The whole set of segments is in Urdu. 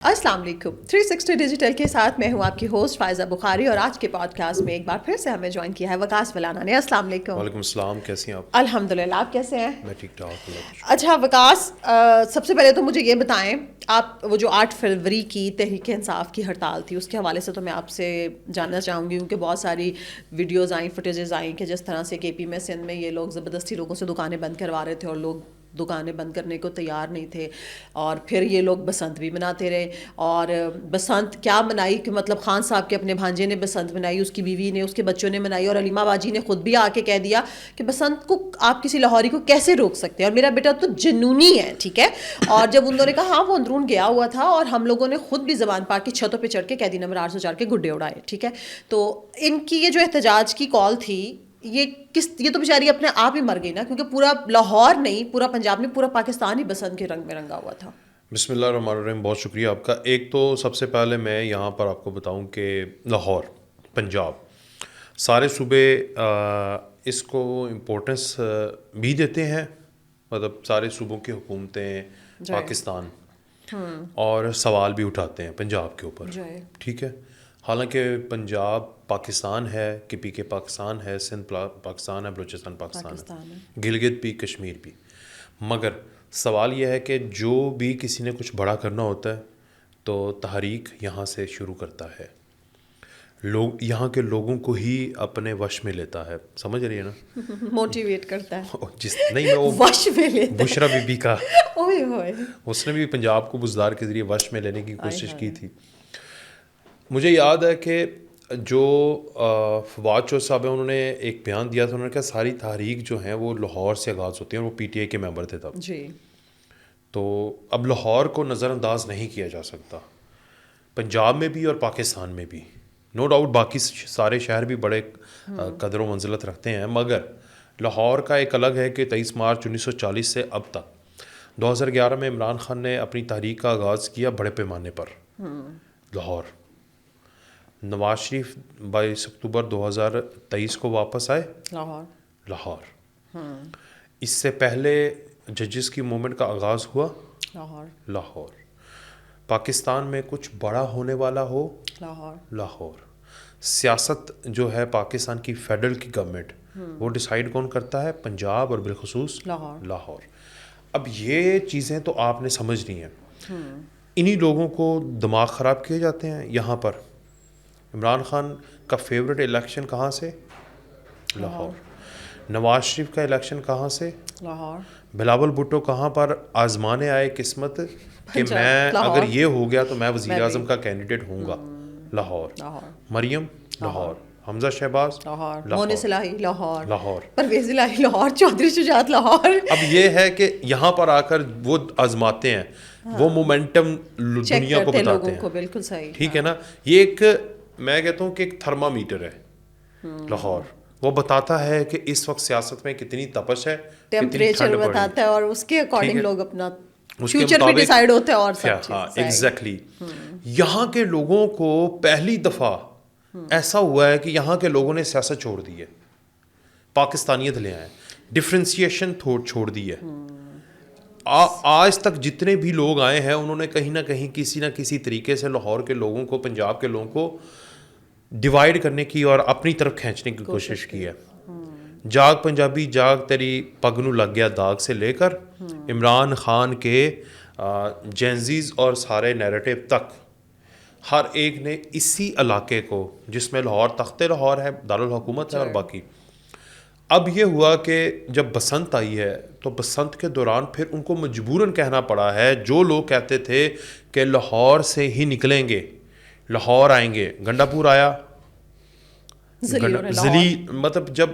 السلام علیکم 360 ڈیجیٹل کے ساتھ میں ہوں آپ کی ہوسٹ فائزہ بخاری، اور آج کے پوڈ کاسٹ میں ایک بار پھر سے ہمیں جوائن کیا ہے وکاس ولانا نے. السلام علیکم. وعلیکم السلام، کیسی ہیں آپ؟ الحمدللہ، آپ کیسے ہیں؟ میں ٹھیک ٹھاک ہوں. اچھا وکاس، سب سے پہلے تو مجھے یہ بتائیں، آپ وہ جو 8 فروری کی تحریک انصاف کی ہڑتال تھی، اس کے حوالے سے تو میں آپ سے جاننا چاہوں گی، کیونکہ بہت ساری ویڈیوز آئیں، فوٹیجز آئیں کہ جس طرح سے کے پی میں سندھ میں یہ لوگ زبردستی لوگوں سے دکانیں بند کروا رہے تھے اور لوگ دکانیں بند کرنے کو تیار نہیں تھے، اور پھر یہ لوگ بسنت بھی مناتے رہے. اور بسنت کیا منائی کہ مطلب خان صاحب کے اپنے بھانجے نے بسنت منائی، اس کی بیوی نے، اس کے بچوں نے منائی، اور علیمہ باجی نے خود بھی آ کے کہہ دیا کہ بسنت کو آپ کسی لاہوری کو کیسے روک سکتے ہیں، اور میرا بیٹا تو جنونی ہے، ٹھیک ہے. اور جب انہوں نے کہا ہاں وہ اندرون گیا ہوا تھا، اور ہم لوگوں نے خود بھی زبان پاک کی چھتوں پہ چڑھ کے قیدی نمبر 804 کے گڈے اڑائے، ٹھیک ہے. تو ان کی یہ جو احتجاج کی کال تھی، یہ تو بیچاری اپنے آپ ہی مر گئی نا، کیونکہ پورا لاہور نہیں، پورا پنجاب نہیں، پورا پاکستان ہی بسنت کے رنگ میں رنگا ہوا تھا. بسم اللہ الرحمن الرحیم. بہت شکریہ آپ کا. ایک تو سب سے پہلے میں یہاں پر آپ کو بتاؤں کہ لاہور، پنجاب، سارے صوبے اس کو امپورٹنس بھی دیتے ہیں، مطلب سارے صوبوں کی حکومتیں پاکستان اور سوال بھی اٹھاتے ہیں پنجاب کے اوپر، ٹھیک ہے. حالانکہ پنجاب پاکستان ہے، کے پی کے پاکستان ہے، سندھ پاکستان ہے، بلوچستان پاکستان ہے، گلگت بھی، کشمیر بھی. مگر سوال یہ ہے کہ جو بھی کسی نے کچھ بڑا کرنا ہوتا ہے تو تحریک یہاں سے شروع کرتا ہے، لوگ یہاں کے لوگوں کو ہی اپنے وش میں لیتا ہے. سمجھ رہی ہے نا؟ موٹیویٹ کرتا ہے. نہیں، میں وہ وش میں لیتا ہے. بشرا بی بی کا اوئے ہوئے، اس نے بھی پنجاب کو بزدار کے ذریعے وش میں لینے کی کوشش کی تھی. مجھے یاد ہے کہ جو فواد چودھری صاحب ہیں، انہوں نے ایک بیان دیا تھا، انہوں نے کہا ساری تحریک جو ہیں وہ لاہور سے آغاز ہوتی ہیں، اور وہ پی ٹی آئی کے ممبر تھے تب. جی. تو اب لاہور کو نظر انداز نہیں کیا جا سکتا، پنجاب میں بھی اور پاکستان میں بھی. نو ڈاؤٹ باقی سارے شہر بھی بڑے قدر و منزلت رکھتے ہیں، مگر لاہور کا ایک الگ ہے کہ 23 مارچ 1940 سے اب تک 2011 میں عمران خان نے اپنی تحریک کا آغاز کیا بڑے پیمانے پر. لاہور، نواز شریف 22 اکتوبر 2023 کو واپس آئے لاہور. اس سے پہلے ججز کی موومنٹ کا آغاز ہوا لاہور. پاکستان میں کچھ بڑا ہونے والا ہو لاہور. سیاست جو ہے پاکستان کی فیڈرل کی گورنمنٹ، وہ ڈیسائیڈ کون کرتا ہے؟ پنجاب اور بالخصوص لاہور. اب یہ چیزیں تو آپ نے سمجھنی ہیں. انہی لوگوں کو دماغ خراب کیے جاتے ہیں یہاں پر. عمران خان کا فیوریٹ الیکشن کہاں سے؟ لاہور. نواز شریف کا الیکشن کہاں سے؟ لاہور. بلاول بھٹو کہاں پر آزمانے آئے قسمت کہ میں اگر یہ ہو گیا تو میں وزیر اعظم کا کینڈیڈیٹ ہوں گا؟ لاہور. مریم لاہور. حمزہ شہباز مونس الہی لاہور. پرویز الہی لاہور. چودھری شجاعت لاہور. اب یہ ہے کہ یہاں پر آ کر وہ آزماتے ہیں، وہ مومنٹم دنیا کو بتاتے ہیں. بالکل صحیح، ٹھیک ہے نا. یہ ایک، میں کہتا ہوں کہ ایک تھرمامیٹر ہے لاہور. وہ بتاتا ہے کہ اس وقت سیاست میں کتنی تپش ہے، ٹیمپریچر بتاتا ہے، اور اس کے اکارڈنگ لوگ اپنا فیوچر بھی ڈیسائیڈ ہوتا ہے. اور سب چیز ایگزیکٹلی. یہاں کے لوگوں کو پہلی دفعہ ایسا ہوا ہے کہ یہاں کے لوگوں نے سیاست چھوڑ دی ہے، پاکستانیت لے آئے، ڈفرینسیشن چھوڑ دی ہے. آج تک جتنے بھی لوگ آئے ہیں انہوں نے کہیں نہ کہیں کسی نہ کسی طریقے سے لاہور کے لوگوں کو، پنجاب کے لوگوں کو ڈیوائڈ کرنے کی اور اپنی طرف کھینچنے کی کوشش کی ہے. جاگ پنجابی جاگ تیری پگ نو لگ گیا داغ سے لے کر عمران خان کے جینزیز اور سارے نیریٹو تک، ہر ایک نے اسی علاقے کو، جس میں لاہور تخت لاہور ہے، دارالحکومت ہے، اور باقی. اب یہ ہوا کہ جب بسنت آئی ہے تو بسنت کے دوران پھر ان کو مجبوراً کہنا پڑا ہے، جو لوگ کہتے تھے کہ لاہور سے ہی نکلیں گے، لاہور آئیں گے. گنڈا پور آیا، مطلب جب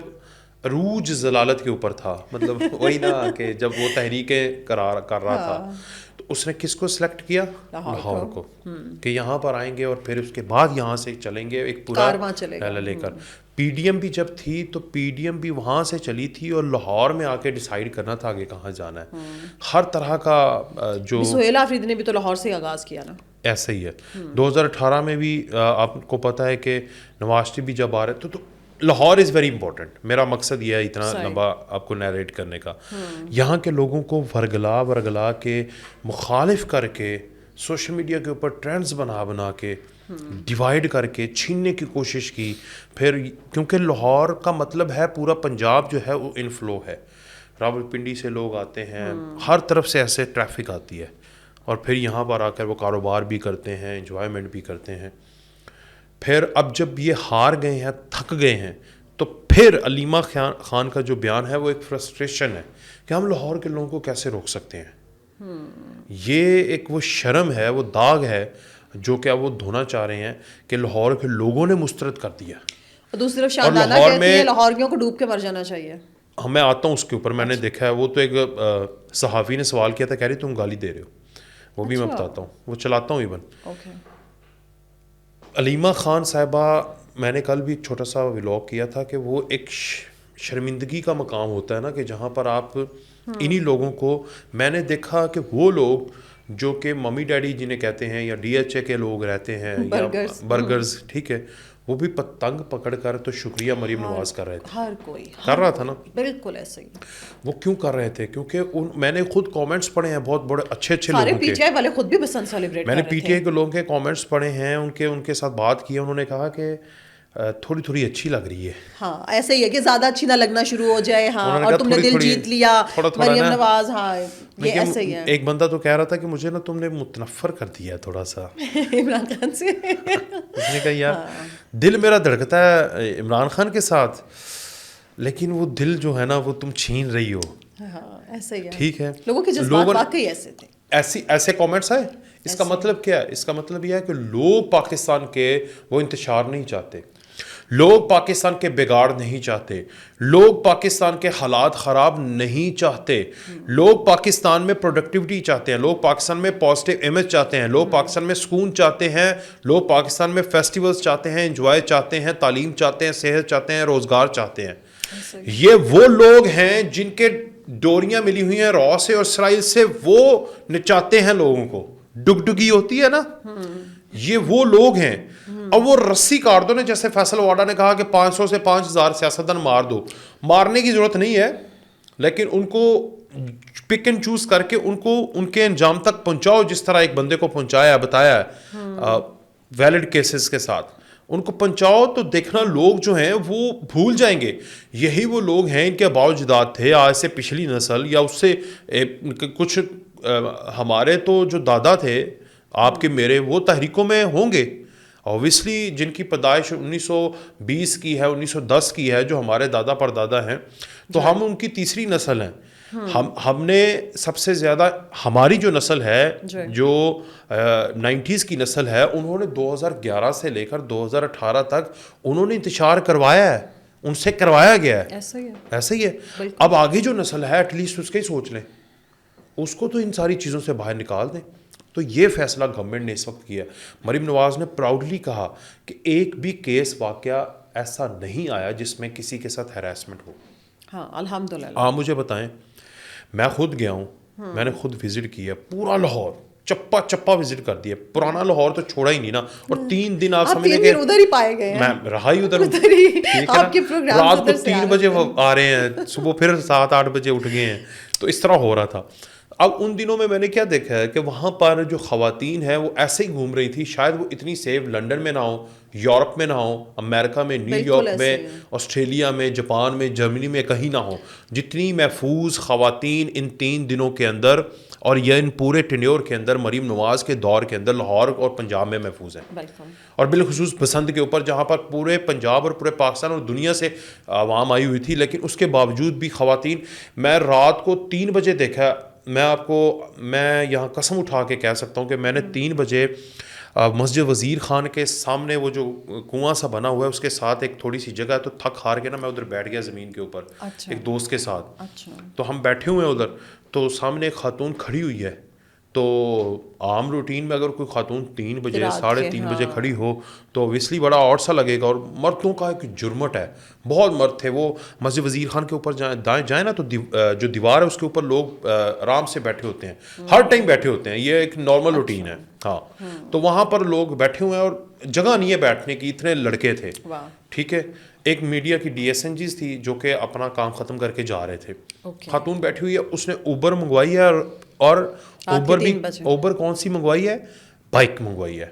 عروج ضلالت کے اوپر تھا، مطلب وہی نا کہ جب وہ تحریکیں کر رہا تھا، تو اس نے کس کو سلیکٹ کیا؟ لاہور کو، کہ یہاں پر آئیں گے اور پھر اس کے بعد یہاں سے چلیں گے ایک پورا پہلا لے کر. پی ڈی ایم بھی جب تھی تو پی ڈی ایم بھی وہاں سے چلی تھی اور لاہور میں آ کے ڈیسائیڈ کرنا تھا آگے کہاں جانا ہے. ہر طرح کا جو سہیل آفریدی نے بھی تو لاہور سے آغاز کیا نا. ایسا ہی ہے. 2018 میں بھی آپ کو پتہ ہے کہ نواز شریف بھی جب آ رہے تو لاہور از ویری امپورٹنٹ. میرا مقصد یہ ہے اتنا لمبا آپ کو نیریٹ کرنے کا. یہاں کے لوگوں کو ورگلا کے مخالف کر کے سوشل میڈیا کے اوپر ٹرینڈز بنا کے ڈیوائڈ کر کے چھیننے کی کوشش کی. پھر کیونکہ لاہور کا مطلب ہے پورا پنجاب جو ہے وہ انفلو ہے, راول پنڈی سے لوگ آتے ہیں, ہر طرف سے ایسے ٹریفک آتی ہے, اور پھر یہاں پر آ کر وہ کاروبار بھی کرتے ہیں, انجوائمنٹ بھی کرتے ہیں. پھر اب جب یہ ہار گئے ہیں, تھک گئے ہیں, تو پھر علیمہ خان کا جو بیان ہے وہ ایک فرسٹریشن ہے کہ ہم لاہور کے لوگوں کو کیسے روک سکتے ہیں. یہ ایک وہ شرم ہے, وہ داغ ہے جو کہ اب وہ دھونا چاہ رہے ہیں کہ لاہور کے لوگوں نے مسترد کر دیا. اور دوسری طرف شاندانہ کہتی ہے لاہوریوں کو ڈوب کے مر جانا چاہیے. میں آتا ہوں اس کے اوپر, میں نے دیکھا ہے وہ تو ایک صحافی نے سوال کیا تھا, کہہ رہی تم گالی دے رہے ہو, وہ بھی میں بتاتا ہوں, وہ چلاتا ہوں ایون. علیمہ خان صاحبہ, میں نے کل بھی ایک چھوٹا سا ولاگ کیا تھا کہ وہ ایک شرمندگی کا مقام ہوتا ہے نا, کہ جہاں پر آپ انہی لوگوں کو, میں نے دیکھا کہ وہ لوگ جو کہ ممی ڈیڈی جنہیں کہتے ہیں یا ڈی ایچ اے کے لوگ رہتے ہیں یا برگرز, ٹھیک ہے, وہ بھی پتنگ پکڑ کر تو شکریہ مریم نواز کر رہے تھے. ہر کوئی کر رہا تھا نا, بالکل ایسے ہی. وہ کیوں کر رہے تھے؟ کیونکہ میں نے خود کامنٹس پڑھے ہیں بہت بڑے اچھے سارے لوگوں پی کے, ٹی آئی والے خود بھی بسنت سیلیبریٹ میں نے پی ٹی آئی کے لوگوں کے کامنٹس پڑھے ہیں, ان کے ساتھ بات کی, انہوں نے کہا کہ تھوڑی تھوڑی اچھی لگ رہی ہے. ہاں ایسے ہی ہے کہ زیادہ اچھی نہ لگنا شروع ہو جائے. ہاں, اور تم نے دل جیت لیا مریم نواز. ہاں یہ ایسے ہی ہے. ایک بندہ تو کہہ رہا تھا کہ مجھے نا تم نے متنفر کر دیا تھوڑا سا عمران خان سے. اس نے کہا یار دل میرا دھڑکتا ہے عمران خان کے ساتھ, لیکن وہ دل جو ہے نا وہ تم چھین رہی ہو. ہاں ایسے ہی ہے, ٹھیک ہے. لوگوں کے جذبات واقعی ایسے تھے. ایسے کامنٹس آئے. اس کا مطلب کیا ہے؟ اس کا مطلب یہ ہے کہ لوگ پاکستان کے وہ انتشار نہیں چاہتے, لوگ پاکستان کے بگاڑ نہیں چاہتے, لوگ پاکستان کے حالات خراب نہیں چاہتے, لوگ پاکستان میں پروڈکٹیوٹی چاہتے ہیں, لوگ پاکستان میں پازیٹیو امیج چاہتے ہیں, لوگ پاکستان میں سکون چاہتے ہیں, لوگ پاکستان میں فیسٹیولز چاہتے ہیں, انجوائے چاہتے ہیں, تعلیم چاہتے ہیں, صحت چاہتے ہیں, روزگار چاہتے ہیں. یہ وہ لوگ ہیں جن کے ڈوریاں ملی ہوئی ہیں را سے اور اسرائیل سے, وہ نچاتے ہیں لوگوں کو. ڈگڈگی ہوتی ہے نا, یہ وہ لوگ ہیں. اب وہ رسی کاٹ دو نا, جیسے فیصل واڈا نے کہا کہ 500 سے 5000 سیاستدان مار دو. مارنے کی ضرورت نہیں ہے, لیکن ان کو پک اینڈ چوز کر کے ان کو ان کے انجام تک پہنچاؤ, جس طرح ایک بندے کو پہنچایا, بتایا ویلڈ کیسز کے ساتھ ان کو پہنچاؤ, تو دیکھنا لوگ جو ہیں وہ بھول جائیں گے. یہی وہ لوگ ہیں ان کے آباء و اجداد تھے, آج سے پچھلی نسل یا اس سے کچھ ہمارے تو جو دادا تھے آپ کے میرے, وہ تحریکوں میں ہوں گے اوبیسلی, جن کی پیدائش 1920 کی ہے, 1910 کی ہے, جو ہمارے دادا پر دادا ہیں, تو ہم ان کی تیسری نسل ہیں. ہم نے سب سے زیادہ, ہماری جو نسل ہے جو 90s کی نسل ہے, انہوں نے 2011 سے لے کر 2018 تک انہوں نے انتشار کروایا ہے, ان سے کروایا گیا ہے. ایسا ہی ہے. اب آگے جو نسل ہے ایٹ لیسٹ اس کا ہی سوچ لیں, اس کو تو ان ساری چیزوں سے باہر نکال دیں. تو یہ فیصلہ گورنمنٹ نے اس وقت کیا. مریم نواز نے پراؤڈلی کہا کہ ایک بھی کیس واقعہ ایسا نہیں آیا جس میں کسی کے ساتھ ہیراسمنٹ ہو. ہاں الحمدللہ. آپ مجھے بتائیں, میں خود گیا ہوں, میں نے خود وزٹ کیا پورا لاہور, چپا چپا وزٹ کر دیا. پرانا لاہور تو چھوڑا ہی نہیں نا, اور 3 دن آپ سمجھیں کہ ادھر ہی پائے گئے, میں رہا ہی ادھر, رات کو 3 بجے آ رہے ہیں, صبح پھر 7-8 بجے اٹھ گئے ہیں, تو اس طرح ہو رہا تھا. اب ان دنوں میں نے کیا دیکھا ہے کہ وہاں پر جو خواتین ہیں وہ ایسے ہی گھوم رہی تھی, شاید وہ اتنی سیف لنڈن میں نہ ہو, یورپ میں نہ ہو, امریکہ میں, نیو یارک میں, آسٹریلیا میں, جاپان میں, جرمنی میں کہیں نہ ہو, جتنی محفوظ خواتین ان 3 دنوں کے اندر اور یہ ان پورے ٹینیور کے اندر مریم نواز کے دور کے اندر لاہور اور پنجاب میں محفوظ ہیں. اور بالخصوص بسنت کے اوپر, جہاں پر پورے پنجاب اور پورے پاکستان اور دنیا سے عوام آئی ہوئی تھی, لیکن اس کے باوجود بھی خواتین, میں رات کو 3 بجے دیکھا, میں یہاں قسم اٹھا کے کہہ سکتا ہوں کہ میں نے 3 بجے مسجد وزیر خان کے سامنے وہ جو کنواں سا بنا ہوا ہے اس کے ساتھ ایک تھوڑی سی جگہ ہے, تو تھک ہار کے نا میں ادھر بیٹھ گیا زمین کے اوپر ایک دوست کے ساتھ. تو ہم بیٹھے ہوئے ہیں ادھر, تو سامنے ایک خاتون کھڑی ہوئی ہے. تو عام روٹین میں اگر کوئی خاتون 3 بجے 3:30 بجے کھڑی ہو تو اوبیسلی بڑا آڈ سا لگے گا. اور مردوں کا ایک جرمٹ ہے, بہت مرد تھے وہ. مسجد وزیر خان کے اوپر جائیں نا, تو جو دیوار ہے اس کے اوپر لوگ آرام سے بیٹھے ہوتے ہیں, ہر ٹائم بیٹھے ہوتے ہیں, یہ ایک نارمل روٹین ہے. ہاں, تو وہاں پر لوگ بیٹھے ہوئے ہیں اور جگہ نہیں ہے بیٹھنے کی, اتنے لڑکے تھے. ٹھیک ہے. ایک میڈیا کی ڈی ایس این جیز تھی جو کہ اپنا کام ختم کر کے جا رہے تھے, خاتون بیٹھی ہوئی ہے, اس نے اوبر منگوائی ہے اور اور اوبر کون سی منگوائی ہے؟ بائک منگوائی ہے.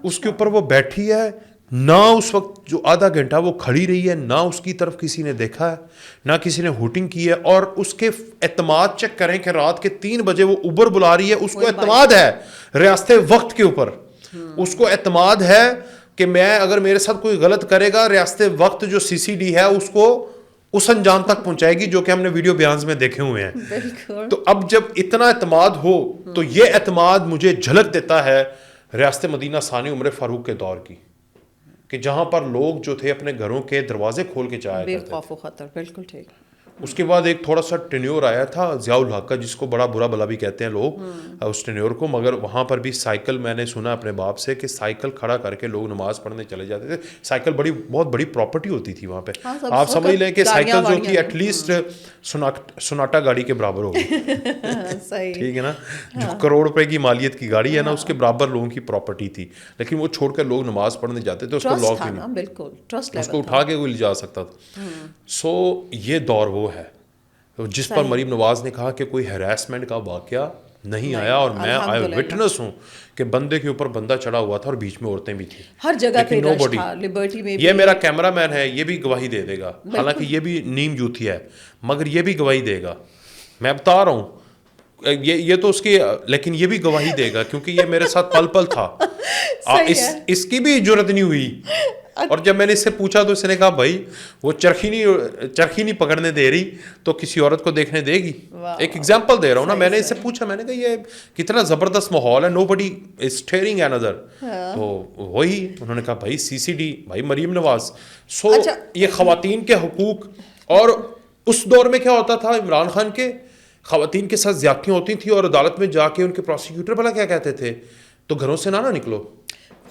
اس کے اوپر وہ بیٹھی ہے, نہ اس وقت جو آدھا گھنٹہ وہ کھڑی رہی ہے, نہ اس کی طرف کسی نے دیکھا ہے, نہ کسی نے ہوٹنگ کی ہے. اور اس کے اعتماد چیک کریں کہ رات کے 3 بجے وہ اوبر بلا رہی ہے, اس کو اعتماد ہے ریاست وقت کے اوپر, اس کو اعتماد ہے کہ میں اگر میرے ساتھ کوئی غلط کرے گا, ریاست وقت جو CCD ہے اس کو اس انجام تک پہنچائے گی, جو کہ ہم نے ویڈیو بیانز میں دیکھے ہوئے ہیں. تو اب جب اتنا اعتماد ہو تو یہ اعتماد مجھے جھلک دیتا ہے ریاست مدینہ ثانی عمر فاروق کے دور کی, کہ جہاں پر لوگ جو تھے اپنے گھروں کے دروازے کھول کے جایا کرتے خوف و خطر. بالکل ٹھیک. اس کے بعد ایک تھوڑا سا ٹینیور آیا تھا ضیاء الحق کا, جس کو بڑا برا بلا بھی کہتے ہیں لوگ اس ٹینیور کو, مگر وہاں پر بھی سائیکل, میں نے سنا اپنے باپ سے کہ سائیکل کھڑا کر کے لوگ نماز پڑھنے چلے جاتے تھے. سائیکل بہت بڑی پراپرٹی ہوتی تھی وہاں پہ. آپ سمجھ لیں کہ سائیکل جو تھی ایٹ لیسٹ سوناٹا گاڑی کے برابر ہوگی. ٹھیک ہے نا, جو کروڑ روپے کی مالیت کی گاڑی ہے نا, اس کے برابر لوگوں کی پراپرٹی تھی. لیکن وہ چھوڑ کر لوگ نماز پڑھنے جاتے تھے, اس کو لاک بھی نہیں, اس کو اٹھا کے کوئی لے جا سکتا تھا. سو یہ دور وہ ہے جس پر مریم نواز نے کہا کہ کوئی ہیراسمنٹ کا واقعہ نہیں آیا, اور میں آئی وٹنس ہوں کہ بندے کے اوپر بندہ چڑھا ہوا تھا اور بیچ میں عورتیں بھی تھیں ہر جگہ پہ. لبرٹی میں یہ میرا کیمرہ مین ہے, یہ بھی گواہی دے دے گا, حالانکہ یہ بھی نیم جوتی ہے, مگر یہ بھی گواہی دے گا. میں بتا رہا ہوں یہ تو اس کی, لیکن یہ بھی گواہی دے گا کیونکہ یہ میرے ساتھ پل پل تھا. اس کی بھی جرت نہیں ہوئی. اور جب میں نے اس سے پوچھا تو اس نے کہا بھائی وہ چرخی نہیں پکڑنے دے رہی تو کسی عورت کو دیکھنے دے گی. ایک ایگزامپل دے رہا ہوں نا. میں نے اس سے پوچھا, میں نے کہا یہ کتنا زبردست ماحول ہے, نو بڈی از اسٹیئرنگ اینڈر. تو وہی انہوں نے کہا بھائی CCD, بھائی مریم نواز. سو یہ خواتین کے حقوق, اور اس دور میں کیا ہوتا تھا, عمران خان کے خواتین کے ساتھ زیادتیاں ہوتی تھیں, اور عدالت میں جا کے ان کے پروسیکیوٹر بھلا کیا کہتے تھے, تو گھروں سے نہ نکلو.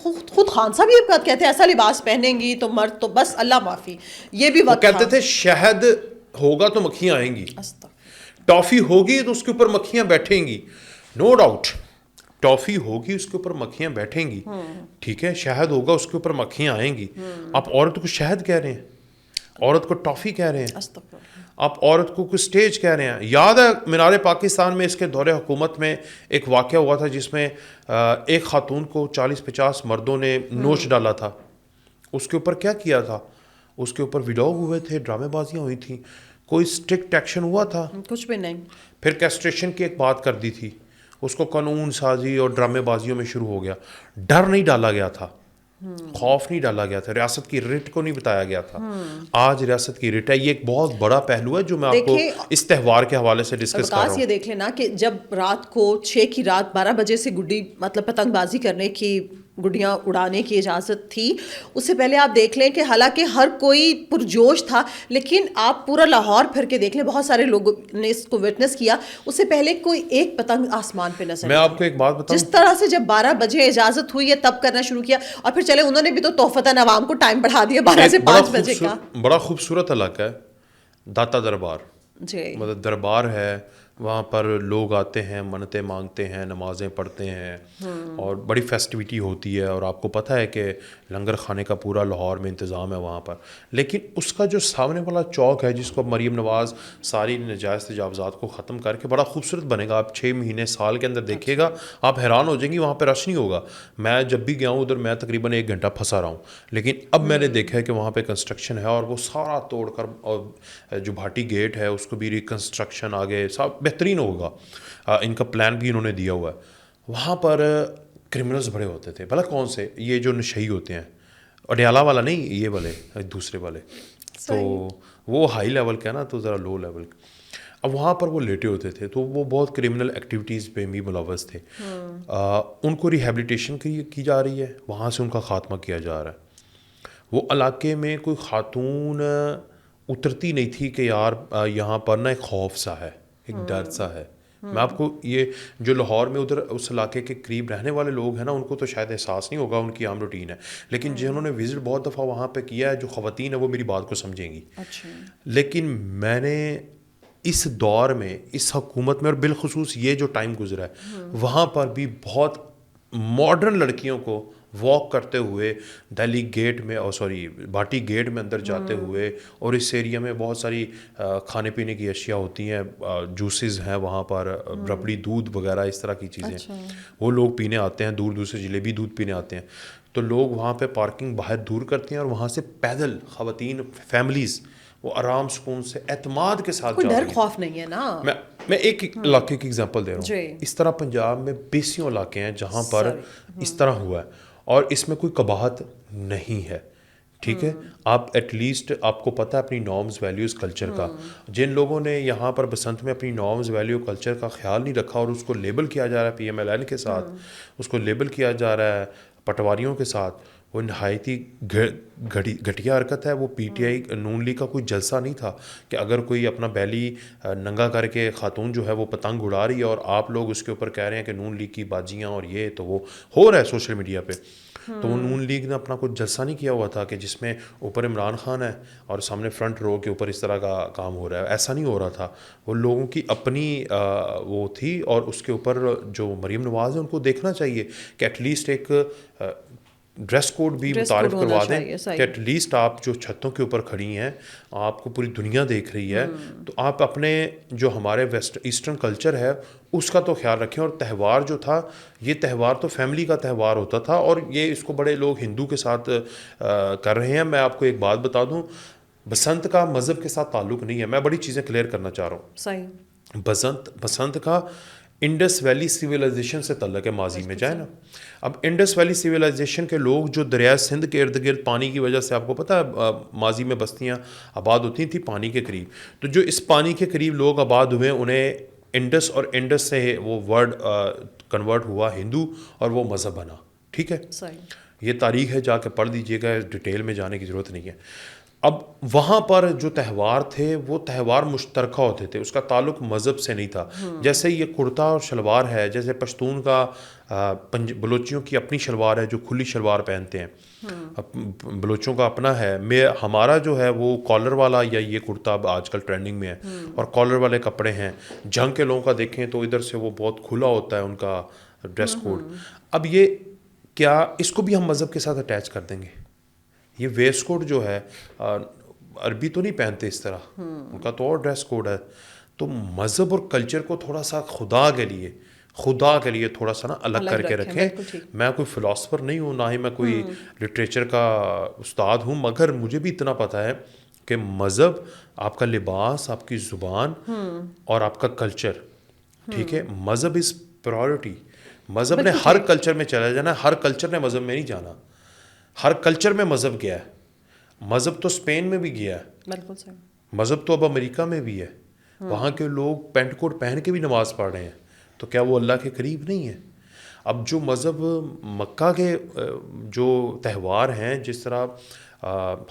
خود خان صاحب یہ بات کہتے ہیں, ایسا لباس پہنیں گی تو مرد تو بس اللہ معافی. یہ بھی وقت کہتے تھے شہد ہوگا تو مکھیاں آئیں گی, ٹافی ہوگی تو اس کے اوپر مکھیاں بیٹھیں گی. نو ڈاؤٹ ٹافی ہوگی, اس کے اوپر مکھیاں بیٹھیں گی, ٹھیک ہے, شہد ہوگا اس کے اوپر مکھیاں آئیں گی. آپ عورت کو شہد کہہ رہے ہیں, عورت کو ٹافی کہہ رہے ہیں, آپ عورت کو کوئی اسٹیج کہہ رہے ہیں. یاد ہے مینار پاکستان میں اس کے دور حکومت میں ایک واقعہ ہوا تھا جس میں ایک خاتون کو 40-50 مردوں نے نوچ ڈالا تھا. اس کے اوپر کیا کیا تھا, اس کے اوپر ولاگ ہوئے تھے, ڈرامے بازیاں ہوئی تھیں, کوئی اسٹرکٹ ایکشن ہوا تھا؟ کچھ بھی نہیں. پھر کیسٹریشن کی ایک بات کر دی تھی, اس کو قانون سازی اور ڈرامے بازیوں میں شروع ہو گیا. ڈر نہیں ڈالا گیا تھا, خوف نہیں ڈالا گیا تھا, ریاست کی ریٹ کو نہیں بتایا گیا تھا. آج ریاست کی ریٹ ہے. یہ ایک بہت بڑا پہلو ہے جو میں آپ کو اس تہوار کے حوالے سے ڈسکس کر رہا ہوں. یہ دیکھ لینا کہ جب رات کو 6 کی رات 12 بجے سے گڈی مطلب پتنگ بازی کرنے کی, گڈیاں اڑانے کی اجازت تھی, اس سے پہلے آپ دیکھ لیں کہ حالانکہ ہر کوئی پرجوش تھا, لیکن آپ پورا لاہور پھر کے دیکھ لیں, بہت سارے لوگوں نے اس کو وٹنس کیا. اس سے پہلے کوئی ایک پتنگ آسمان پہ نظر. میں آپ کو ایک بات بتاؤں, جس طرح سے جب 12 بجے اجازت ہوئی ہے تب کرنا شروع کیا, اور پھر چلے انہوں نے بھی تو تحفتاً عوام کو ٹائم بڑھا دیا 12 سے 5 بجے کا. بڑا خوبصورت علاقہ ہے داتا دربار, مطلب دربار ہے, وہاں پر لوگ آتے ہیں, منتیں مانگتے ہیں, نمازیں پڑھتے ہیں, اور بڑی فیسٹیوٹی ہوتی ہے. اور آپ کو پتہ ہے کہ لنگر کھانے کا پورا لاہور میں انتظام ہے وہاں پر. لیکن اس کا جو سامنے والا چوک ہے جس کو مریم نواز ساری نجائز تجاوزات کو ختم کر کے بڑا خوبصورت بنے گا, آپ 6 مہینے سال کے اندر دیکھیے گا, آپ حیران ہو جائیں گی, وہاں پہ رش نہیں ہوگا. میں جب بھی گیا ہوں ادھر, میں تقریباً 1 گھنٹہ پھنسا رہا ہوں, لیکن اب میں نے دیکھا ہے کہ وہاں پہ کنسٹرکشن ہے, اور وہ سارا توڑ کر, اور جو بھاٹی گیٹ ہے اس کو بھی ریکنسٹرکشن آگے سب بہترین ہوگا. ان کا پلان بھی انہوں نے دیا ہوا ہے. وہاں پر کرمنلز بڑے ہوتے تھے, بھلا کون سے, یہ جو نشئی ہوتے ہیں, اڈیالہ والا نہیں, یہ والے دوسرے والے, تو وہ ہائی لیول کا ہے نا, تو ذرا لو لیول. اب وہاں پر وہ لیٹے ہوتے تھے, تو وہ بہت کرمنل ایکٹیویٹیز پہ بھی ملوث تھے. ان کو ریہیبلیٹیشن کی جا رہی ہے, وہاں سے ان کا خاتمہ کیا جا رہا ہے. وہ علاقے میں کوئی خاتون اترتی نہیں تھی کہ یار یہاں پر نا ایک خوف سا ہے, ایک ڈر سا ہے. میں آپ کو یہ جو لاہور میں ادھر اس علاقے کے قریب رہنے والے لوگ ہیں نا, ان کو تو شاید احساس نہیں ہوگا, ان کی عام روٹین ہے. لیکن جنہوں نے وزٹ بہت دفعہ وہاں پہ کیا ہے, جو خواتین ہیں, وہ میری بات کو سمجھیں گی. لیکن میں نے اس دور میں, اس حکومت میں, اور بالخصوص یہ جو ٹائم گزرا ہے, وہاں پر بھی بہت ماڈرن لڑکیوں کو واک کرتے ہوئے دہلی گیٹ میں بھاٹی گیٹ میں اندر جاتے ہوئے, اور اس ایریا میں بہت ساری کھانے پینے کی اشیاء ہوتی ہیں, جوسز ہیں وہاں پر, ربڑی دودھ وغیرہ اس طرح کی چیزیں, وہ لوگ پینے آتے ہیں, دور دور سے جلیبی دودھ پینے آتے ہیں. تو لوگ وہاں پہ پارکنگ باہر دور کرتے ہیں اور وہاں سے پیدل خواتین فیملیز وہ آرام سکون سے اعتماد کے ساتھ کوئی جا ڈر رہی ہیں. خوف نہیں ہے نا. میں ایک علاقے کی ایگزامپل دے رہا ہوں. اس طرح پنجاب میں بیسیوں علاقے ہیں جہاں پر اس طرح ہوا ہے, اور اس میں کوئی قباحت نہیں ہے. ٹھیک ہے, آپ ایٹ لیسٹ آپ کو پتہ ہے اپنی نارمز ویلیوز کلچر کا. جن لوگوں نے یہاں پر بسنت میں اپنی نارمز ویلیو کلچر کا خیال نہیں رکھا اور اس کو لیبل کیا جا رہا ہے PMLN کے ساتھ, اس کو لیبل کیا جا رہا ہے پٹواریوں کے ساتھ, وہ نہایتی گھٹیا حرکت ہے. وہ PTI نون لیگ کا کوئی جلسہ نہیں تھا کہ اگر کوئی اپنا بیلی ننگا کر کے خاتون جو ہے وہ پتنگ اڑا رہی ہے اور آپ لوگ اس کے اوپر کہہ رہے ہیں کہ نون لیگ کی باجیاں اور یہ, تو وہ ہو رہا ہے سوشل میڈیا پہ. تو وہ نون لیگ نے اپنا کوئی جلسہ نہیں کیا ہوا تھا کہ جس میں اوپر عمران خان ہے اور سامنے فرنٹ رو کے اوپر اس طرح کا کام ہو رہا ہے. ایسا نہیں ہو رہا تھا. وہ لوگوں کی اپنی وہ تھی, اور اس کے اوپر جو مریم نواز ہے ان کو دیکھنا چاہیے کہ ایٹ لیسٹ ایک ڈریس کوڈ بھی متعارف کروا دیں کہ ایٹ لیسٹ آپ جو چھتوں کے اوپر کھڑی ہیں, آپ کو پوری دنیا دیکھ رہی ہے, تو آپ اپنے جو ہمارے ویسٹ ایسٹرن کلچر ہے اس کا تو خیال رکھیں. اور تہوار جو تھا, یہ تہوار تو فیملی کا تہوار ہوتا تھا, اور یہ اس کو بڑے لوگ ہندو کے ساتھ کر رہے ہیں. میں آپ کو ایک بات بتا دوں, بسنت کا مذہب کے ساتھ تعلق نہیں ہے. میں بڑی چیزیں کلیئر کرنا چاہ رہا ہوں. صحیح. بسنت کا انڈس ویلی سویلائزیشن سے تعلق ہے, ماضی میں جائے نا. اب انڈس ویلی سویلائزیشن کے لوگ جو دریائے سندھ کے ارد گرد پانی کی وجہ سے, آپ کو پتہ ہے ماضی میں بستیاں آباد ہوتی تھیں پانی کے قریب, تو جو اس پانی کے قریب لوگ آباد ہوئے انہیں انڈس, اور انڈس سے وہ ورڈ کنورٹ ہوا ہندو اور وہ مذہب بنا. ٹھیک ہے, یہ تاریخ ہے, جا کے پڑھ دیجیے گا, ڈیٹیل میں جانے کی ضرورت نہیں ہے. اب وہاں پر جو تہوار تھے وہ تہوار مشترکہ ہوتے تھے, اس کا تعلق مذہب سے نہیں تھا. جیسے یہ کرتا اور شلوار ہے, جیسے پشتون کا بلوچیوں کی اپنی شلوار ہے جو کھلی شلوار پہنتے ہیں, بلوچوں کا اپنا ہے. ہمارا جو ہے وہ کالر والا یا یہ کرتا آج کل ٹرینڈنگ میں ہے, اور کالر والے کپڑے ہیں. جنگ کے لوگوں کا دیکھیں تو ادھر سے وہ بہت کھلا ہوتا ہے ان کا ڈریس کوڈ. اب یہ کیا اس کو بھی ہم مذہب کے ساتھ اٹیچ کر دیں گے؟ یہ ویسٹ کوٹ جو ہے, عربی تو نہیں پہنتے اس طرح, ان کا تو اور ڈریس کوڈ ہے. تو مذہب اور کلچر کو تھوڑا سا خدا کے لیے تھوڑا سا نا الگ کر کے رکھیں. میں کوئی فلاسفر نہیں ہوں, نہ ہی میں کوئی لٹریچر کا استاد ہوں, مگر مجھے بھی اتنا پتہ ہے کہ مذہب آپ کا لباس, آپ کی زبان اور آپ کا کلچر, ٹھیک ہے, مذہب از پرائورٹی. مذہب نے ہر کلچر میں چلا جانا, ہر کلچر نے مذہب میں نہیں جانا. ہر کلچر میں مذہب گیا ہے. مذہب تو اسپین میں بھی گیا ہے, مذہب تو اب امریکہ میں بھی ہے. وہاں کے لوگ پینٹ کوٹ پہن کے بھی نماز پڑھ رہے ہیں, تو کیا وہ اللہ کے قریب نہیں ہے؟ اب جو مذہب مکہ کے جو تہوار ہیں, جس طرح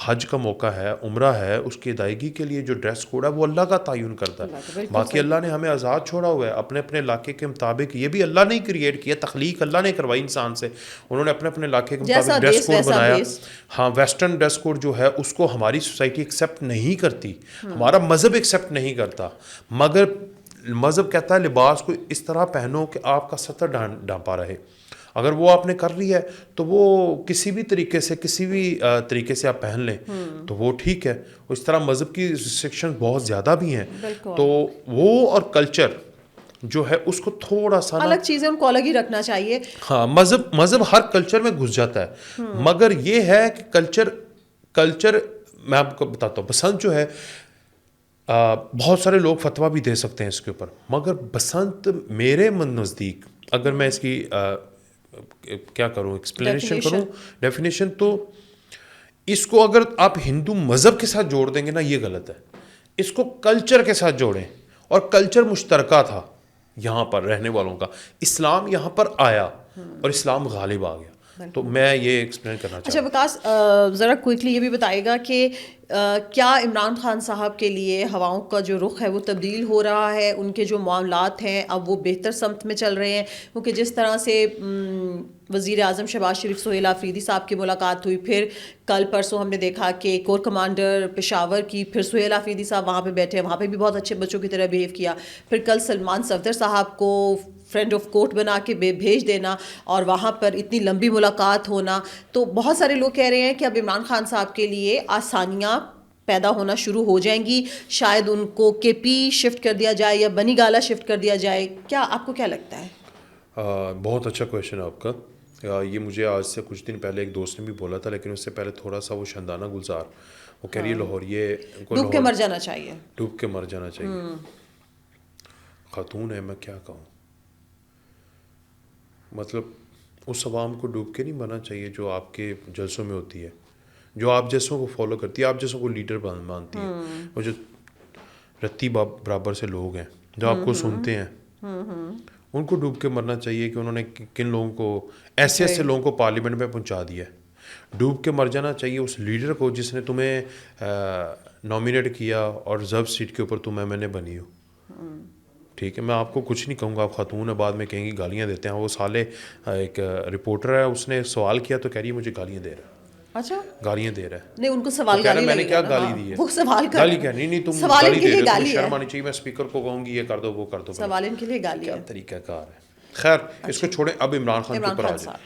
حج کا موقع ہے, عمرہ ہے, اس کی ادائیگی کے لیے جو ڈریس کوڈ ہے وہ اللہ کا تعین کرتا ہے. باقی اللہ نے ہمیں آزاد چھوڑا ہوا ہے اپنے اپنے علاقے کے مطابق. یہ بھی اللہ نے کریٹ کیا, تخلیق اللہ نے کروائی انسان سے. انہوں نے اپنے اپنے علاقے کے مطابق ڈریس کوڈ بنایا. ہاں, ویسٹرن ڈریس کوڈ جو ہے اس کو ہماری سوسائٹی ایکسیپٹ نہیں کرتی, ہمارا مذہب ایکسیپٹ نہیں کرتا. مگر مذہب کہتا ہے لباس کو اس طرح پہنو کہ آپ کا سطر ڈھانپا رہے. اگر وہ آپ نے کر لی ہے تو وہ کسی بھی طریقے سے آپ پہن لیں تو وہ ٹھیک ہے. اس طرح مذہب کی ریسٹرکشن بہت زیادہ بھی ہیں. تو وہ اور کلچر جو ہے اس کو تھوڑا سا الگ چیزیں ان کو الگ ہی رکھنا چاہیے. ہاں, مذہب ہر کلچر میں گھس جاتا ہے, مگر یہ ہے کہ کلچر میں آپ کو بتاتا ہوں. بسنت جو ہے, بہت سارے لوگ فتویٰ بھی دے سکتے ہیں اس کے اوپر, مگر بسنت میرے نزدیک, اگر میں اس کی کیا کروں, ایکسپلینیشن کروں, ڈیفینیشن, تو اس کو اگر آپ ہندو مذہب کے ساتھ جوڑ دیں گے نا, یہ غلط ہے. اس کو کلچر کے ساتھ جوڑیں, اور کلچر مشترکہ تھا یہاں پر رہنے والوں کا. اسلام یہاں پر آیا اور اسلام غالب آ گیا. تو میں یہ ایکسپلین کرنا چاہتا ہوں. اچھا وکاس, ذرا کوئکلی یہ بھی بتائے گا کہ کیا عمران خان صاحب کے لیے ہواؤں کا جو رخ ہے وہ تبدیل ہو رہا ہے, ان کے جو معاملات ہیں اب وہ بہتر سمت میں چل رہے ہیں؟ کیونکہ جس طرح سے وزیر اعظم شہباز شریف سہیل آفریدی صاحب کی ملاقات ہوئی, پھر کل پرسوں ہم نے دیکھا کہ کور کمانڈر پشاور کی, پھر سہیل آفریدی صاحب وہاں پہ بیٹھے, وہاں پہ بھی بہت اچھے بچوں کی طرح بیہیو کیا. پھر کل سلمان صفدر صاحب کو فرینڈ آف کورٹ بنا کے بھیج دینا اور وہاں پر اتنی لمبی ملاقات ہونا. تو بہت سارے لوگ کہہ رہے ہیں کہ اب عمران خان صاحب کے لیے آسانیاں پیدا ہونا شروع ہو جائیں گی, شاید ان کو کے پی شفٹ کر دیا جائے یا بنی گالا شفٹ کر دیا جائے. کیا آپ کو کیا لگتا ہے؟ بہت اچھا کویشچن ہے آپ کا. یہ مجھے آج سے کچھ دن پہلے ایک دوست نے بھی بولا تھا, لیکن اس سے پہلے تھوڑا سا وہ شندانہ گلزار, وہ کہہ رہی ہے لاہور یہ ڈوب کے مر جانا چاہیے, ڈوب کے مر جانا چاہیے. خاتون ہے, میں کیا کہوں, مطلب اس عوام کو ڈوب کے نہیں مرنا چاہیے جو آپ کے جلسوں میں ہوتی ہے, جو آپ جیسوں کو فالو کرتی ہے, آپ جیسوں کو لیڈر مانتی ہے. وہ جو رتی برابر سے لوگ ہیں جو آپ کو سنتے ہیں, ان کو ڈوب کے مرنا چاہیے کہ انہوں نے کن لوگوں کو, ایسے ایسے لوگوں کو پارلیمنٹ میں پہنچا دیا ہے. ڈوب کے مر جانا چاہیے اس لیڈر کو جس نے تمہیں نامینیٹ کیا اور ریزرو سیٹ کے اوپر تم ایم این اے بنی ہو. ٹھیک ہے, میں آپ کو کچھ نہیں کہوں گا, آپ خاتون ہے, بعد میں کہیں گی گالیاں دیتے ہیں. وہ سالے ایک رپورٹر ہے, اس نے سوال کیا تو کہہ رہی ہے مجھے گالیاں دے رہا ہے. اچھا, گالیاں دے رہا ہے. نہیں ان کو سوال گالی میں نے کیا گالی دی ہے, وہ سوال کر گالی کیا نہیں تم گالی دے رہے ہو, تمہیں شرم آنی چاہیے. میں اسپیکر کو کہوں گی یہ کر دو وہ کر دو, سوال ان کے لیے گالی کیا ہے. طریقہ کار ہے. خیر اس کو چھوڑیں, اب عمران خان کے اوپر آ جائیں.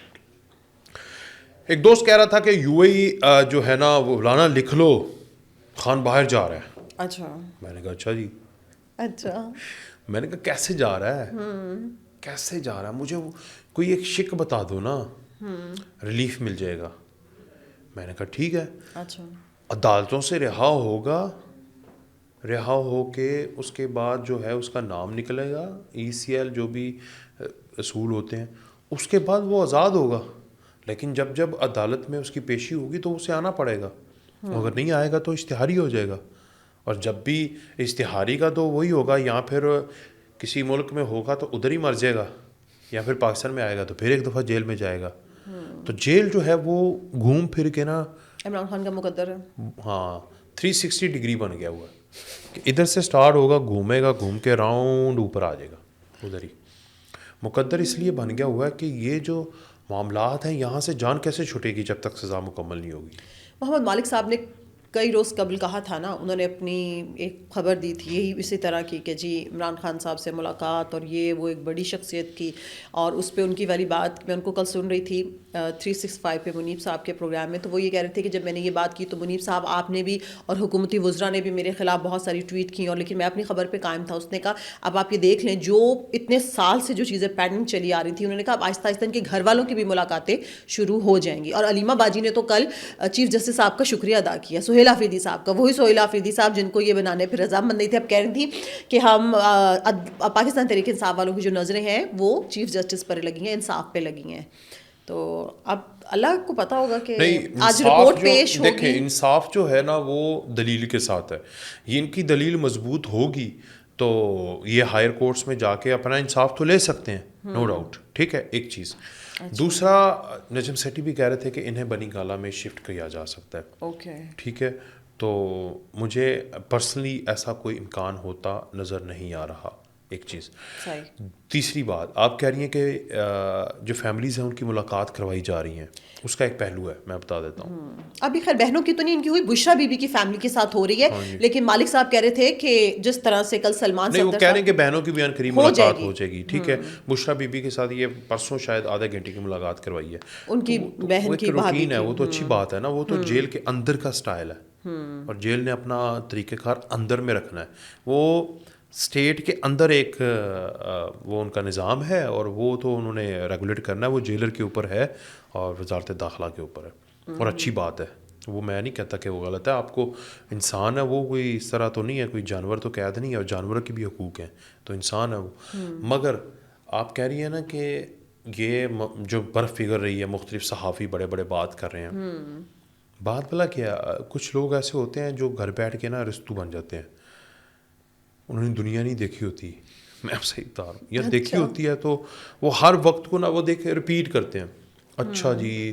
ایک دوست کہہ رہا تھا کہ یو اے ای جو ہے نا وہ لانا لکھ لو, خان باہر جا رہا ہے. اچھا, میں نے کہا اچھا جی. اچھا, میں نے کہا کیسے جا رہا ہے, کیسے جا رہا ہے, مجھے کوئی ایک شک بتا دو نا, ریلیف مل جائے گا. میں نے کہا ٹھیک ہے. اچھا, عدالتوں سے رہا ہوگا, رہا ہو کے اس کے بعد جو ہے اس کا نام نکلے گا, ای سی ایل جو بھی اصول ہوتے ہیں, اس کے بعد وہ آزاد ہوگا. لیکن جب عدالت میں اس کی پیشی ہوگی تو اسے آنا پڑے گا, اگر نہیں آئے گا تو اشتہاری ہو جائے گا. اور جب بھی اشتہاری کا تو وہی ہوگا, یا پھر کسی ملک میں ہوگا تو ادھر ہی مر جائے گا, یا پھر پاکستان میں آئے گا تو پھر ایک دفعہ جیل میں جائے گا. تو جیل جو ہے وہ گھوم پھر کے نا عمران خان کا مقدر ہے. ہاں 360 ڈگری بن گیا ہوا ہے کہ ادھر سے سٹارٹ ہوگا, گھومے گا, گھوم کے راؤنڈ اوپر آ جائے گا ادھر ہی. مقدر اس لیے بن گیا ہوا ہے کہ یہ جو معاملات ہیں یہاں سے جان کیسے چھٹے گی جب تک سزا مکمل نہیں ہوگی. محمد مالک صاحب نے کئی روز قبل کہا تھا نا, انہوں نے اپنی ایک خبر دی تھی یہی اسی طرح کی کہ جی عمران خان صاحب سے ملاقات اور یہ وہ ایک بڑی شخصیت کی, اور اس پہ ان کی والی بات میں ان کو کل سن رہی تھی 365 پہ منیب صاحب کے پروگرام میں. تو وہ یہ کہہ رہے تھے کہ جب میں نے یہ بات کی تو منیب صاحب آپ نے بھی اور حکومتی وزراء نے بھی میرے خلاف بہت ساری ٹویٹ کی, اور لیکن میں اپنی خبر پہ قائم تھا. اس نے کہا اب آپ یہ دیکھ لیں جو اتنے سال سے جو چیزیں پینڈنگ چلی آ رہی تھیں, انہوں نے کہا اب آہستہ آہستہ ان کے گھر والوں کی بھی ملاقاتیں شروع ہو جائیں گی. اور علیمہ باجی نے تو کل چیف جسٹس صاحب کا شکریہ ادا کیا, سہیل آفریدی صاحب کا, وہی سہیل آفریدی صاحب جن کو یہ بنانے پہ رضامند نہیں تھے. اب کہہ رہی تھی کہ ہم پاکستان تحریک انصاف والوں کی جو نظریں ہیں وہ چیف جسٹس پر لگی ہیں, انصاف پہ لگی ہیں. تو اب اللہ کو پتہ ہوگا کہ آج رپورٹ پیش ہوگی. دیکھیں انصاف جو ہے نا وہ دلیل کے ساتھ ہے, یہ ان کی دلیل مضبوط ہوگی تو یہ ہائر کورٹس میں جا کے اپنا انصاف تو لے سکتے ہیں, نو ڈاؤٹ. ٹھیک ہے, ایک چیز. دوسرا نجم سیٹھی بھی کہہ رہے تھے کہ انہیں بنی گالا میں شفٹ کیا جا سکتا ہے. اوکے, ٹھیک ہے, تو مجھے پرسنلی ایسا کوئی امکان ہوتا نظر نہیں آ رہا. ایک چیز. تیسری بات, آپ کہہ رہی ہیں کہ جو فیملیز ہیں ان کی ملاقات کروائی جا رہی ہیں, اس کا ایک پہلو ہے, میں بتا دیتا ہوں. ابھی خیر بہنوں کی تو نہیں ان کی ہوئی, بشرا بی بی کی فیملی کے ساتھ ہو رہی ہے. لیکن مالک صاحب کہہ رہے تھے کہ جس طرح سے کل سلمان نہیں, وہ کہہ رہے ہیں کہ بہنوں کی بھی ان قریب ملاقات ہو جائے گی. ٹھیک ہے, بشرا بی بی کے ساتھ یہ پرسوں شاید آدھے گھنٹے کی ملاقات کروائی ہے ان کی بہن کی. روٹین ہے, وہ تو اچھی بات ہے نا, وہ تو جیل کے اندر کا سٹائل ہے, اور جیل نے اپنا طریقہ کار اندر میں رکھنا ہے. وہ اسٹیٹ کے اندر ایک وہ ان کا نظام ہے, اور وہ تو انہوں نے ریگولیٹ کرنا ہے, وہ جیلر کے اوپر ہے اور وزارت داخلہ کے اوپر ہے, اور اچھی بات ہے. وہ میں نہیں کہتا کہ وہ غلط ہے. آپ کو انسان ہے, وہ کوئی اس طرح تو نہیں ہے, کوئی جانور تو قید نہیں ہے, اور جانوروں کے بھی حقوق ہیں, تو انسان ہے وہ. مگر آپ کہہ رہی ہیں نا کہ یہ جو برف پگھل رہی ہے, مختلف صحافی بڑے بڑے بات کر رہے ہیں. بات بلا کیا, کچھ لوگ ایسے ہوتے ہیں جو گھر بیٹھ کے نا رستو بن جاتے ہیں, انہوں نے دنیا نہیں دیکھی ہوتی. میں اب صحیح بتا رہا ہوں, یا دیکھی ہوتی ہے تو وہ ہر وقت کو نا وہ دیکھ رپیٹ کرتے ہیں. اچھا جی,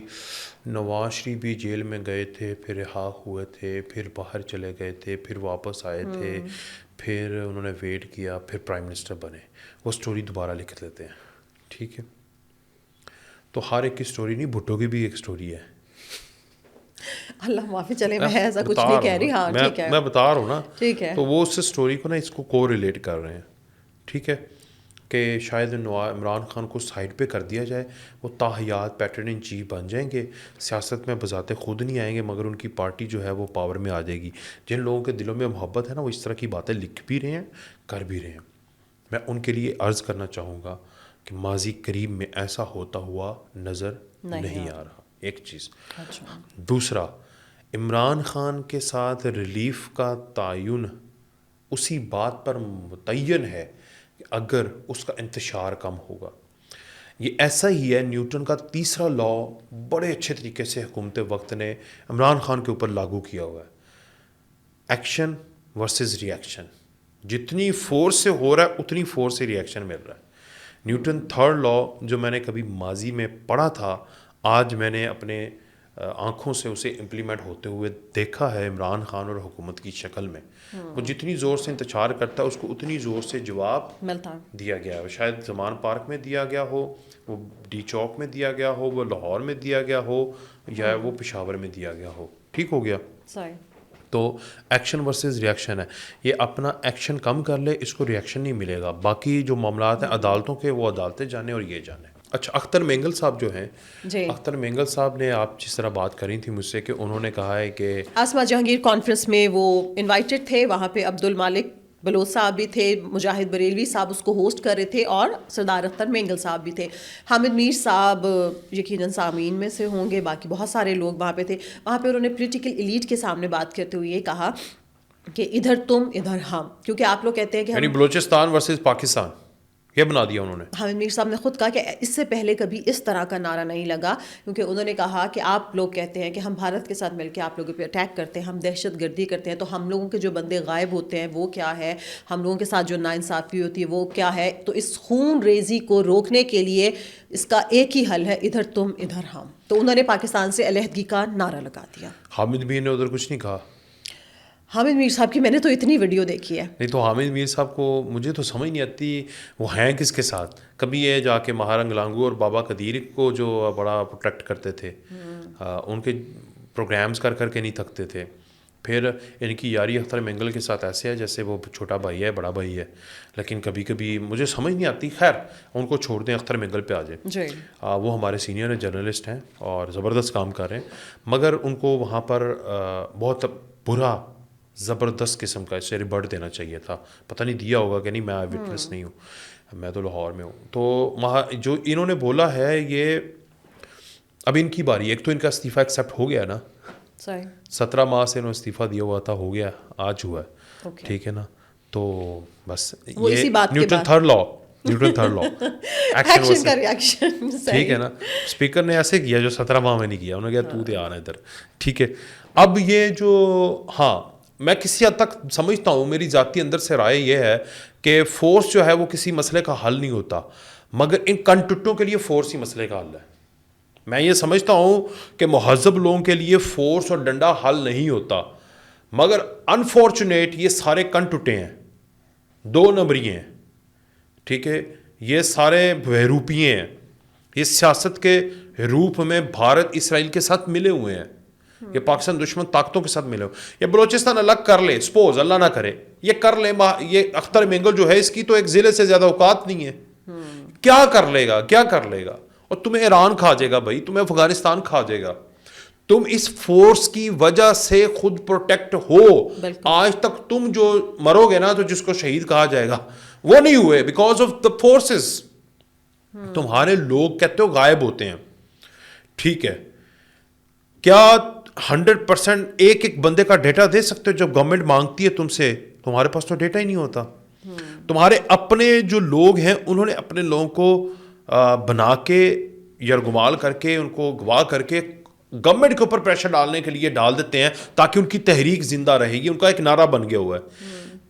نواز شریف بھی جیل میں گئے تھے, پھر رہا ہوئے تھے, پھر باہر چلے گئے تھے, پھر واپس آئے تھے, پھر انہوں نے ویٹ کیا, پھر پرائم منسٹر بنے. وہ سٹوری دوبارہ لکھ لیتے ہیں. ٹھیک ہے, تو ہر ایک کی سٹوری نہیں, بھٹو کی بھی ایک سٹوری ہے. اللہ معافی, چلے میں ایسا کچھ نہیں کہہ رہی. ہاں ٹھیک ہے, میں بتا رہا ہوں نا. ٹھیک ہے, تو وہ اس سٹوری کو نا اس کو کو ریلیٹ کر رہے ہیں. ٹھیک ہے, کہ شاید عمران خان کو سائڈ پہ کر دیا جائے, وہ تاحیات پیٹرن ان چیف بن جائیں گے, سیاست میں بذات خود نہیں آئیں گے مگر ان کی پارٹی جو ہے وہ پاور میں آ جائے گی. جن لوگوں کے دلوں میں محبت ہے نا, وہ اس طرح کی باتیں لکھ بھی رہے ہیں, کر بھی رہے ہیں. میں ان کے لیے عرض کرنا چاہوں گا کہ ماضی قریب میں ایسا ہوتا ہوا نظر نہیں آ رہا, ایک چیز. دوسرا, عمران خان کے ساتھ ریلیف کا تعین اسی بات پر متعین ہے کہ اگر اس کا انتشار کم ہوگا. یہ ایسا ہی ہے, نیوٹن کا تیسرا لا بڑے اچھے طریقے سے حکومت وقت نے عمران خان کے اوپر لاگو کیا ہوا ہے. ایکشن ورسز ری ایکشن, جتنی فورس سے ہو رہا ہے اتنی فورس سے ری ایکشن مل رہا ہے. نیوٹن تھرڈ لا جو میں نے کبھی ماضی میں پڑھا تھا, آج میں نے اپنے آنکھوں سے اسے امپلیمنٹ ہوتے ہوئے دیکھا ہے عمران خان اور حکومت کی شکل میں. وہ جتنی زور سے انتشار کرتا ہے اس کو اتنی زور سے جواب دیا گیا ہے. شاید زمان پارک میں دیا گیا ہو, وہ ڈی چوک میں دیا گیا ہو, وہ لاہور میں دیا گیا ہو, یا وہ پشاور میں دیا گیا ہو. ٹھیک ہو گیا. تو ایکشن ورسز ری ایکشن ہے. یہ اپنا ایکشن کم کر لے, اس کو ری ایکشن نہیں ملے گا. باقی جو معاملات ہیں عدالتوں کے, وہ عدالتیں جانے اور یہ جانے. اچھا, اختر مینگل صاحب جو ہیں, اختر مینگل صاحب نے, آپ جس طرح بات کری تھی مجھ سے کہ انہوں نے کہا ہے کہ آسما جہانگیر کانفرنس میں وہ انوائٹڈ تھے, وہاں پہ عبد المالک بلوچ صاحب بھی تھے, مجاہد بریلوی صاحب اس کو ہوسٹ کر رہے تھے, اور سردار اختر مینگل صاحب بھی تھے. حامد میر صاحب یقیناً سامعین میں سے ہوں گے, باقی بہت سارے لوگ وہاں پہ تھے. وہاں پہ انہوں نے پولیٹیکل ایلیٹ کے سامنے بات کرتے ہوئے یہ کہا کہ ادھر تم ادھر ہم, کیونکہ آپ لوگ کہتے ہیں کہ یعنی بلوچستان ورسز پاکستان, یہ بنا دیا انہوں نے. حامد میر صاحب نے خود کہا کہ اس سے پہلے کبھی اس طرح کا نعرہ نہیں لگا, کیونکہ انہوں نے کہا کہ آپ لوگ کہتے ہیں کہ ہم بھارت کے ساتھ مل کے آپ لوگوں پہ اٹیک کرتے ہیں, ہم دہشت گردی کرتے ہیں, تو ہم لوگوں کے جو بندے غائب ہوتے ہیں وہ کیا ہے, ہم لوگوں کے ساتھ جو ناانصافی ہوتی ہے وہ کیا ہے. تو اس خون ریزی کو روکنے کے لیے اس کا ایک ہی حل ہے, ادھر تم ادھر ہم. تو انہوں نے پاکستان سے علیحدگی کا نعرہ لگا دیا. حامد میر نے ادھر کچھ نہیں کہا. حامد میر صاحب کی میں نے تو اتنی ویڈیو دیکھی ہے. نہیں تو حامد میر صاحب کو مجھے تو سمجھ نہیں آتی وہ ہیں کس کے ساتھ. کبھی یہ جا کے مہارنگ لانگو اور بابا قدیر کو جو بڑا پروٹیکٹ کرتے تھے, ان کے پروگرامز کر کر کے نہیں تھکتے تھے. پھر ان کی یاری اختر مینگل کے ساتھ ایسے ہے جیسے وہ چھوٹا بھائی ہے بڑا بھائی ہے, لیکن کبھی کبھی مجھے سمجھ نہیں آتی. خیر ان کو چھوڑ دیں, اختر مینگل پہ آ جائیں. وہ ہمارے سینئر جرنلسٹ ہیں اور زبردست کام کر رہے ہیں, مگر ان کو وہاں پر بہت برا زبردست قسم کا اسے ریبرٹ دینا چاہیے تھا. پتہ نہیں دیا ہوگا کہ نہیں, میں وٹنس نہیں ہوں, میں تو لاہور میں ہوں. تو جو انہوں نے بولا ہے, یہ اب ان کی باری. ایک تو ان کا استعفیٰ ایکسیپٹ ہو گیا نا, 17 ماہ سے انہوں نے استعفیٰ دیا ہوا تھا, ہو گیا, آج ہوا ہے. ٹھیک ہے نا. تو بس یہ نیوٹن تھرڈ لا, ایکشن کا ریئیکشن. ٹھیک ہے نا. اسپیکر نے ایسے کیا جو 17 ماہ میں نہیں کیا, انہوں نے کہا تو دے آنا ادھر. ٹھیک ہے. اب یہ جو, ہاں میں کسی حد تک سمجھتا ہوں, میری ذاتی اندر سے رائے یہ ہے کہ فورس جو ہے وہ کسی مسئلے کا حل نہیں ہوتا, مگر ان کنٹٹوں کے لیے فورس ہی مسئلے کا حل ہے. میں یہ سمجھتا ہوں کہ مہذب لوگوں کے لیے فورس اور ڈنڈا حل نہیں ہوتا, مگر انفارچونیٹ یہ سارے کنٹٹے ہیں, 2 نمبری ہیں. ٹھیک ہے. یہ سارے بہروپیے ہیں, یہ سیاست کے روپ میں بھارت اسرائیل کے ساتھ ملے ہوئے ہیں, یہ پاکستان دشمن طاقتوں کے ساتھ ملے ہو. یہ بلوچستان الگ کر لے, سپوز اللہ نہ کرے یہ کر لے, یہ اختر مینگل جو ہے اس کی تو ایک ضلع سے زیادہ اوقات نہیں ہے. کیا کر لے گا, کیا کر لے گا. اور تمہیں ایران کھا جائے گا بھائی, تمہیں افغانستان کھا جائے گا. تم اس فورس کی وجہ سے خود پروٹیکٹ ہو. آج تک تم جو مرو گے نا, تو جس کو شہید کہا جائے گا, وہ نہیں ہوئے بیکاز آف دا فورسز. تمہارے لوگ کہتے ہو غائب ہوتے ہیں. ٹھیک ہے. کیا 100% ایک بندے کا ڈیٹا دے سکتے ہو؟ جب گورنمنٹ مانگتی ہے تم سے, تمہارے پاس تو ڈیٹا ہی نہیں ہوتا. تمہارے اپنے جو لوگ ہیں انہوں نے اپنے لوگوں کو بنا کے یرغمال کر کے, ان کو گواہ کر کے گورنمنٹ کے اوپر پریشر ڈالنے کے لیے ڈال دیتے ہیں تاکہ ان کی تحریک زندہ رہے گی. ان کا ایک نعرہ بن گیا ہوا ہے.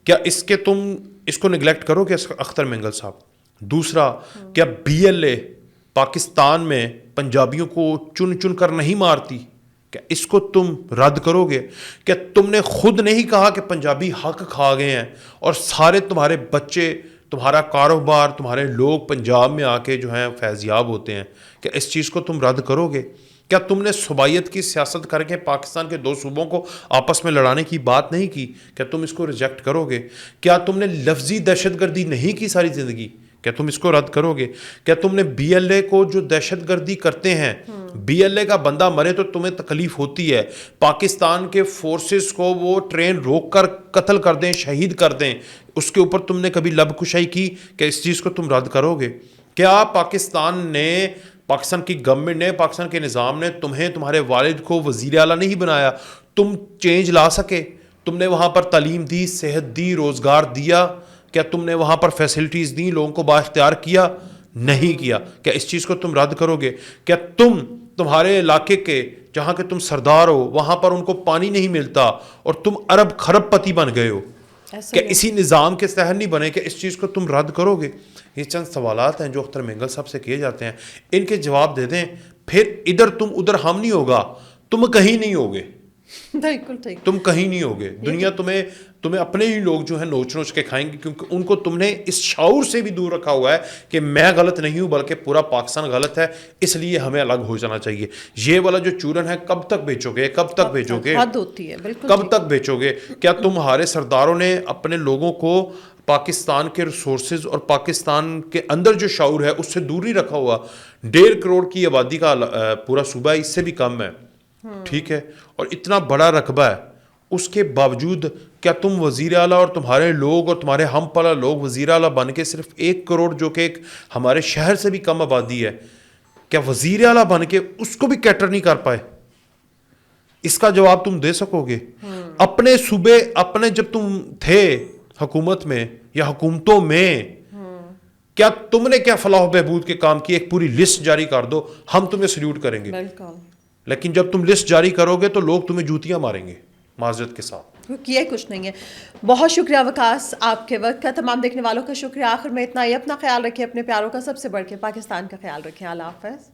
کیا تم اس کو نگلیکٹ کرو گے اختر مینگل صاحب؟ دوسرا, کیا BLA پاکستان میں پنجابیوں کو چن چن کر نہیں مارتی؟ کیا اس کو تم رد کرو گے؟ کیا تم نے خود نہیں کہا کہ پنجابی حق کھا گئے ہیں اور سارے تمہارے بچے, تمہارا کاروبار, تمہارے لوگ پنجاب میں آ کے جو ہیں فیضیاب ہوتے ہیں؟ کیا اس چیز کو تم رد کرو گے؟ کیا تم نے صوبائیت کی سیاست کر کے پاکستان کے 2 صوبوں کو آپس میں لڑانے کی بات نہیں کی؟ کیا تم اس کو ریجیکٹ کرو گے؟ کیا تم نے لفظی دہشت گردی نہیں کی ساری زندگی؟ کیا تم اس کو رد کرو گے؟ کیا تم نے بی ایل اے کو جو دہشت گردی کرتے ہیں، بی ایل اے کا بندہ مرے تو تمہیں تکلیف ہوتی ہے، پاکستان کے فورسز کو وہ ٹرین روک کر قتل کر دیں، شہید کر دیں، اس کے اوپر تم نے کبھی لب کشائی کی؟ کیا اس چیز کو تم رد کرو گے؟ کیا پاکستان کی گورنمنٹ نے، پاکستان کے نظام نے تمہیں، تمہارے والد کو وزیر اعلیٰ نہیں بنایا؟ تم چینج لا سکے؟ تم نے وہاں پر تعلیم دی، صحت دی، روزگار دیا؟ کیا تم نے وہاں پر فیسلٹیز دیں، لوگوں کو بااختیار کیا؟ نہیں کیا۔ کیا اس چیز کو تم رد کرو گے؟ کیا تمہارے علاقے کے جہاں کہ تم سردار ہو وہاں پر ان کو پانی نہیں ملتا اور تم ارب خرب پتی بن گئے ہو، کیا اسی نظام کے تحت نہیں بنے؟ کہ اس چیز کو تم رد کرو گے؟ یہ چند سوالات ہیں جو اختر مینگل صاحب سے کیے جاتے ہیں، ان کے جواب دے دیں، پھر ادھر تم ادھر ہم نہیں ہوگا، تم کہیں نہیں ہوگے، تم کہیں نہیں ہوگے، دنیا تمہیں اپنے ہی لوگ جو ہیں نوچ نوچ کے کھائیں گے، کیونکہ ان کو تم نے اس شعور سے بھی دور رکھا ہوا ہے کہ میں غلط نہیں ہوں بلکہ پورا پاکستان غلط ہے، اس لیے ہمیں الگ ہو جانا چاہیے۔ یہ والا جو چورن ہے کب تک بیچو گے؟ کب تک بیچو گے؟ حد ہوتی ہے، بالکل کب تک بیچو گے؟ کیا تمہارے سرداروں نے اپنے لوگوں کو پاکستان کے ریسورسز اور پاکستان کے اندر جو شعور ہے اس سے دور ہی رکھا ہوا؟ 1.5 کروڑ کی آبادی کا پورا صوبہ ہے، اس سے بھی کم ہے، ٹھیک ہے، اور اتنا بڑا رقبہ ہے، اس کے باوجود کیا تم وزیر اعلیٰ اور تمہارے لوگ اور تمہارے ہم پلا لوگ وزیر اعلیٰ بن کے صرف 1 کروڑ جو کہ ایک ہمارے شہر سے بھی کم آبادی ہے، کیا وزیر اعلیٰ بن کے اس کو بھی کیٹر نہیں کر پائے؟ اس کا جواب تم دے سکو گے؟ اپنے صوبے، اپنے جب تم تھے حکومت میں یا حکومتوں میں، کیا تم نے کیا فلاح و بہبود کے کام کی؟ ایک پوری لسٹ جاری کر دو، ہم تمہیں سلیوٹ کریں گے، لیکن جب تم لسٹ جاری کرو گے تو لوگ تمہیں جوتیاں ماریں گے معذرت کے ساتھ۔ کیا کچھ نہیں ہے۔ بہت شکریہ وکاس آپ کے وقت کا، تمام دیکھنے والوں کا شکریہ۔ آخر میں اتنا ہی، اپنا خیال رکھیں، اپنے پیاروں کا سب سے بڑھ کے پاکستان کا خیال رکھیں۔ اللہ حافظ۔